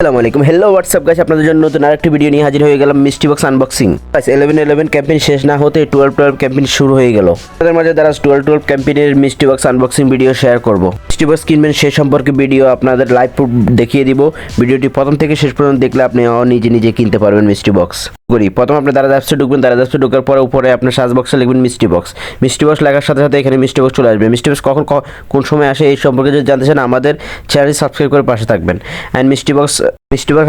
আসসালামু আলাইকুম hello WhatsApp guys আপনাদের জন্য নতুন আরেকটি ভিডিও নিয়ে হাজির হয়ে গেলাম মিষ্টি বক্স আনবক্সিং গাইস 11 ক্যাম্পেইন শেষ না হতে 12 ক্যাম্পেইন শুরু হয়ে গেল আপনাদের মাঝে দারাজ 12 ক্যাম্পেইনের মিষ্টি বক্স আনবক্সিং ভিডিও শেয়ার করব মিষ্টি বক্স কিনবেন সেই সম্পর্কে ভিডিও আপনাদের লাইভ প্রুফ দেখিয়ে দিব ভিডিওটি প্রথম থেকে শেষ পর্যন্ত দেখলে আপনি নিজে নিজে কিনতে পারবেন মিষ্টি বক্স করি প্রথম আপনি দারাজ অ্যাপসে ঢুকবেন দারাজ অ্যাপসে ঢোকার পরে উপরে আপনার সার্চ বক্সে লিখবেন মিষ্টি বক্স লেখার সাথে সাথে এখানে মিষ্টি বক্স চলে আসবে মিষ্টি বক্স কখন কোন সময় আসে এই সম্পর্কে যদি জানতে চান আমাদের চ্যানেল সাবস্ক্রাইব করে পাশে থাকবেন এন্ড মিষ্টি বক্স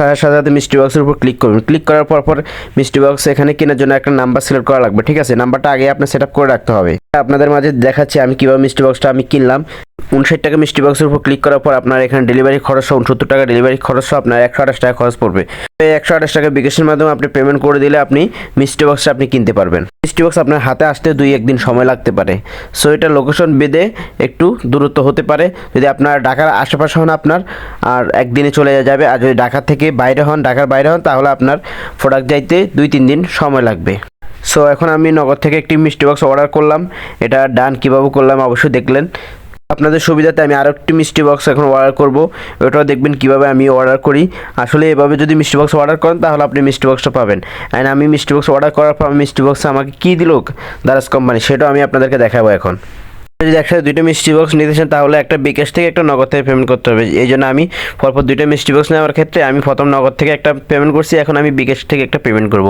আসার সাথে সাথে মিষ্টি বক্সের উপর ক্লিক করবেন ক্লিক করার পর মিষ্টি বক্স এখানে কেনার জন্য একটা নাম্বার সিলেক্ট করা লাগবে ঠিক আছে নাম্বারটা আগে আপনার সেটআপ করে রাখতে হবে আপনাদের মাঝে দেখাচ্ছি আমি কিভাবে মিষ্টি বক্সটা আমি কিনলাম 59 টাকা মিষ্টি বক্সের উপর ক্লিক করার পর আপনার এখানে ডেলিভারি খরচ 69 টাকা ডেলিভারি খরচ আপনার 128 টাকা খরচ পড়বে এই 128 টাকা বিকাশের মাধ্যমে আপনি পেমেন্ট করে দিলে আপনি মিষ্টি বক্সটা আপনি কিনতে পারবেন মিষ্টি বক্স আপনার হাতে আসতে 2-1 দিন সময় লাগতে পারে সো এটা লোকেশন বেদে একটু দূরত্ব হতে পারে যদি আপনার ঢাকার আশেপাশে হন আপনার আর একদিনে চলে যাবে আর যদি ঢাকা থেকে ঢাকার বাইরে হন তাহলে আপনার প্রোডাক্ট যাইতে 2-3 দিন সময় লাগবে সো এখন আমি নগদ থেকে একটি মিষ্টি বক্স অর্ডার করলাম এটা ডান কিভাবে করলাম অবশ্যই দেখলেন আপনাদের সুবিধাতে আমি আরও একটি মিষ্টি বক্স এখন অর্ডার করব ওটাও দেখবেন কিভাবে আমি অর্ডার করি আসলে এভাবে যদি মিষ্টি বক্স অর্ডার করেন তাহলে আপনি মিষ্টি বক্সটা পাবেন অ্যান্ড আমি মিষ্টি বক্স অর্ডার করার পর মিষ্টি বক্স আমাকে কী দিল দারাজ কোম্পানি সেটাও আমি আপনাদেরকে দেখাবো এখন যদি একসাথে দুইটা মিষ্টি বক্স নিতে চান তাহলে একটা বিকাশ থেকে একটা নগদ থেকে পেমেন্ট করতে হবে এই জন্য আমি পরপর দুইটা মিষ্টি বক্স নেওয়ার ক্ষেত্রে আমি প্রথম নগদ থেকে একটা পেমেন্ট করছি এখন আমি বিকাশ থেকে একটা পেমেন্ট করব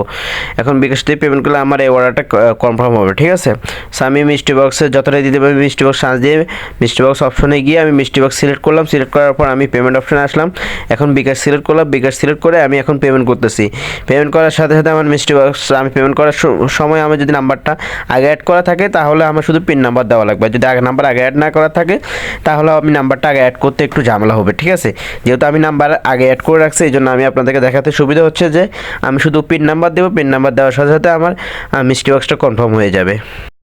এখন বিকাশ থেকে পেমেন্ট করলে আমার এই অর্ডারটা কনফার্ম হবে ঠিক আছে সো আমি মিষ্টি বক্সে যতটাই দিতে পারি মিষ্টি বক্স সার্চ দিয়ে মিষ্টি বক্স অপশনে গিয়ে আমি মিষ্টি বক্স সিলেক্ট করলাম সিলেক্ট করার পর আমি পেমেন্ট অপশনে আসলাম এখন বিকাশ সিলেক্ট করলাম বিকাশ সিলেক্ট করে আমি এখন পেমেন্ট করতেছি পেমেন্ট করার সাথে সাথে আমার মিষ্টি বক্স আমি পেমেন্ট করার সময় আমার যদি নাম্বারটা আগে অ্যাড করা থাকে তাহলে আমার শুধু পিন নাম্বার দেওয়া লাগবে যদি নাম্বার আগে অ্যাড না করা থাকে তাহলে আমি নাম্বারটা আগে অ্যাড করতে একটু ঝামেলা হবে ঠিক আছে যেহেতু আমি নাম্বার আগে অ্যাড করে রাখছি এই জন্য আমি আপনাদেরকে দেখাতে সুবিধা হচ্ছে যে আমি শুধু পিন নাম্বার দেবো পিন নাম্বার দেওয়ার সাথে সাথে আমার মিষ্টি বক্সটা কনফার্ম হয়ে যাবে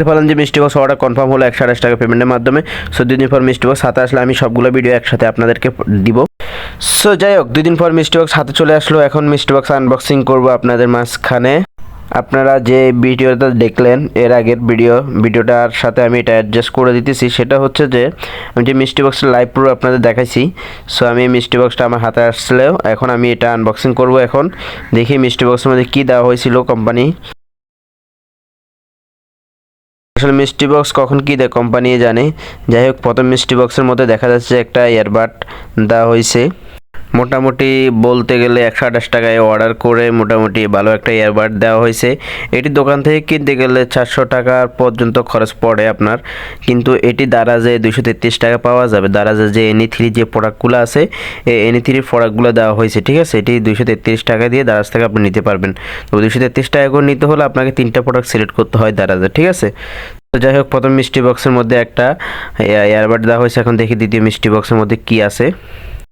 বললাম যে মিষ্টি বক্স অর্ডার কনফার্ম হলো 128 টাকা পেমেন্টের মাধ্যমে সো 2 দিন পর মিষ্টি বক্স হাতে আসলে আমি সবগুলো ভিডিও একসাথে আপনাদেরকে দিব সো যাই হোক 2 দিন পর মিষ্টি বক্স হাতে চলে আসলো এখন মিষ্টি বক্স আনবক্সিং করবো আপনাদের মাঝখানে আপনারা যে ভিডিওটা দেখলেন এর আগের ভিডিওটার সাথে আমি এটা অ্যাডজাস্ট করে দিতেছি সেটা হচ্ছে যে আমি যে মিষ্টি বক্সের লাইভ প্রুফ আপনাদের দেখাইছি সো আমি মিষ্টি বক্সটা আমার হাতে আসলেও এখন আমি এটা আনবক্সিং করব এখন দেখি মিষ্টি বক্সের মধ্যে কী দেওয়া হয়েছিল কোম্পানি আসলে মিষ্টি বক্স কখন কী দেয় কোম্পানি জানে যাই হোক প্রথম মিষ্টি বক্সের মধ্যে দেখা যাচ্ছে একটা ইয়ারবাড দেওয়া হয়েছে মোটামুটি বলতে গেলে 128 টাকায় অর্ডার করে মোটামুটি ভালো একটা ইয়ারবাড দেওয়া হয়েছে এটি দোকান থেকে কিনতে গেলে 400 টাকা পর্যন্ত খরচ পড়ে আপনার কিন্তু এটি দারাজে 233 টাকা পাওয়া যাবে দারাজে যে NE3 যে প্রোডাক্টগুলো আছে এই NE3 প্রোডাক্টগুলো দেওয়া হয়েছে ঠিক আছে এটি 233 টাকা দিয়ে দারাজ থেকে আপনি নিতে পারবেন তো 233 টাকা করে নিতে হলে আপনাকে 3টা প্রোডাক্ট সিলেক্ট করতে হয় দারাজে ঠিক আছে তো যাই হোক প্রথম মিষ্টি বক্সের মধ্যে একটা ইয়ারবাড দেওয়া হয়েছে এখন দেখি দ্বিতীয় মিষ্টি বক্সের মধ্যে কী আছে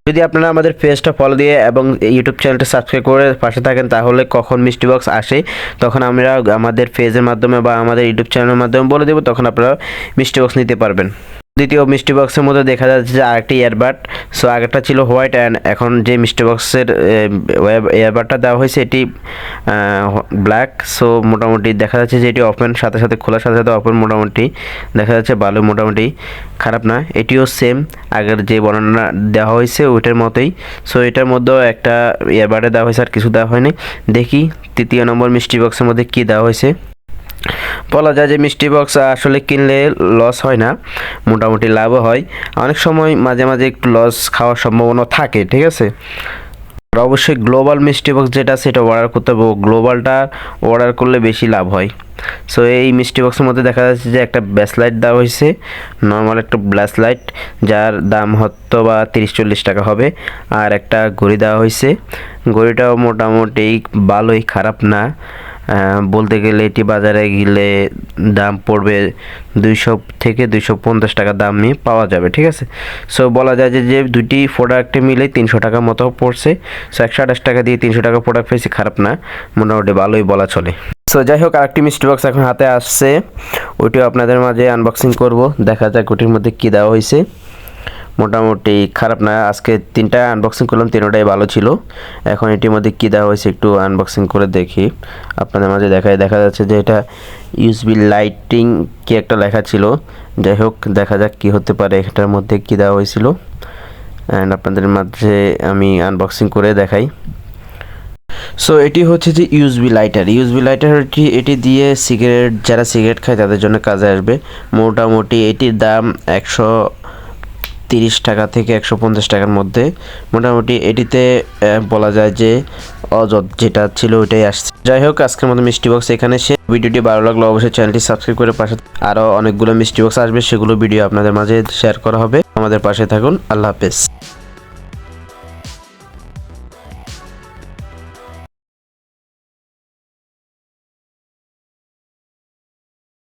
যদি আপনারা আমাদের পেজটা ফলো দিয়ে এবং ইউটিউব চ্যানেলটা সাবস্ক্রাইব করে পাশে থাকেন তাহলে কখন মিষ্টি বক্স আসে তখন আমরা আমাদের পেজের মাধ্যমে বা আমাদের ইউটিউব চ্যানেলের মাধ্যমে বলে দেবো তখন আপনারা মিষ্টি বক্স নিতে পারবেন দ্বিতীয় মিষ্টি বক্সের মধ্যে দেখা যাচ্ছে যে আরেকটি ইয়ারবাড সো আগেরটা ছিল হোয়াইট অ্যান্ড এখন যে মিষ্টি বক্সের ইয়ারবাডটা দেওয়া হয়েছে এটি ব্ল্যাক সো মোটামুটি দেখা যাচ্ছে যে এটি ওপেন সাথে সাথে খোলার সাথে সাথে ওপেন মোটামুটি দেখা যাচ্ছে ভালো মোটামুটি খারাপ না এটিও সেম আগের যে বর্ণনা দেওয়া হয়েছে ওইটার মতোই সো এটার মধ্যেও একটা ইয়ারবাডে দেওয়া হয়েছে আর কিছু দেওয়া হয়নি দেখি তৃতীয় নম্বর মিষ্টি বক্সের মধ্যে কী দেওয়া হয়েছে বলা যায় যে মিষ্টি বক্স আসলে কিনলে লস হয় না মোটামুটি লাভও হয় অনেক সময় মাঝে মাঝে একটু লস খাওয়ার সম্ভাবনা থাকে ঠিক আছে আর অবশ্যই গ্লোবাল মিষ্টি বক্স যেটা সেটা অর্ডার করতে হবে গ্লোবালটা অর্ডার করলে বেশি লাভ হয় সো এই মিষ্টি বক্সের মধ্যে দেখা যাচ্ছে যে একটা ব্যাসলাইট দেওয়া হয়েছে নর্মাল একটা ব্যাসলাইট যার দাম হয়তো বা 30-40 টাকা হবে আর একটা ঘড়ি দেওয়া হয়েছে ঘড়িটাও মোটামুটি ভালোই খারাপ না বলতে গেলে এটি বাজারে গেলে দাম পড়বে 200 থেকে 250 টাকা দামে পাওয়া যাবে ঠিক আছে সো বলা যায় যে দুটি প্রোডাক্টে মিলে 300 টাকা মতো পড়ছে সো 128 টাকা দিয়ে 300 টাকা প্রোডাক্ট পেয়েছি খারাপ না মোটামুটি ভালোই বলা চলে সো যাই হোক আরেকটি মিষ্টি বক্স এখন হাতে আসছে ওইটিও আপনাদের মাঝে আনবক্সিং করব দেখা যাক ওটির মধ্যে কী দেওয়া হয়েছে মোটামুটি খারাপ না আজকে 3টা আনবক্সিং করলাম 3টাই ভালো ছিল এখন এটির মধ্যে কী দেওয়া হয়েছে একটু আনবক্সিং করে দেখি আপনাদের মাঝে দেখা যাচ্ছে যে এটা ইউএসবি লাইটিং কি একটা লেখা ছিল যাই হোক দেখা যাক কী হতে পারে এটার মধ্যে কী দেওয়া হয়েছিল অ্যান্ড আপনাদের মাঝে আমি আনবক্সিং করে দেখাই। সো এটি হচ্ছে যে ইউএসবি লাইটার। ইউএসবি লাইটার এটি দিয়ে যারা সিগারেট খায় তাদের জন্য কাজে আসবে। মোটামুটি এটির দাম 130 টাকা থেকে 150 টাকার মধ্যে। মোটামুটি এটিতে বলা যায় যে যেটা ছিল ওইটাই আসছে। যাই হোক, আজকের মতো মিষ্টি বক্স এখানে ভিডিওটি ভালো লাগলে অবশ্যই চ্যানেলটি সাবস্ক্রাইব করে পাশে আরও অনেকগুলো মিষ্টি বক্স আসবে, সেগুলো ভিডিও আপনাদের মাঝে শেয়ার করা হবে। আমাদের পাশে থাকুন। আল্লাহ হাফেজ।